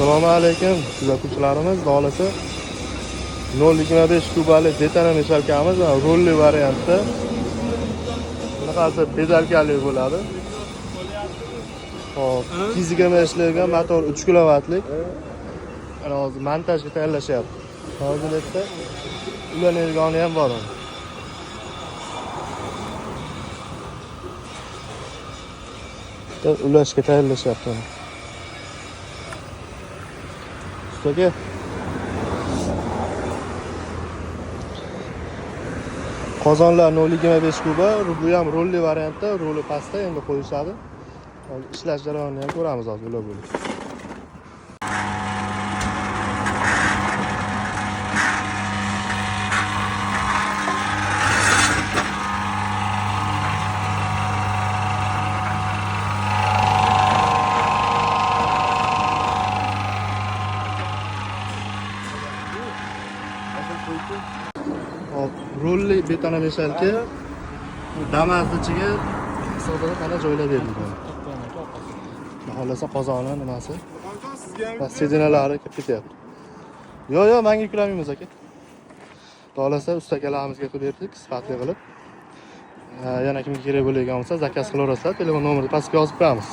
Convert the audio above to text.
Assalomu alaykum kuzatuvchilarimiz. Xohlasa 0.25 kubalik betona meshalkamiz rolli variantda. Bunaqasi pedalkali bo'ladi. Hop, fizikama ishlaydigan motor 3 kilovatlik. Ana hozir montajga tayyorlashyapti. Hozir esa ulanadigan ham bor. Ulashga tayyorlashyapti. Ustaga qozonlar 0.25 kuba, bu ham rolli variantda, roli pastda endi qo'yishadi. Hozir ishlash jarayonini ham ko'ramiz hozir ular bo'lib. Hop, rolli betona meshalka Damas'ni ichiga hisobida mana joylab berilgan. Xohlasa qozoni nimasi? Va sedinalari kirib ketyapti. Yo'q, menga yuklamaymiz aka. Xohlasa ustakalarimizga qilib berdik, sifatli qilib. Yana kimga kerak bo'ladigan bo'lsa zakaz qilaverasizlar, telefon nomerini pastga yozib qo'yamiz.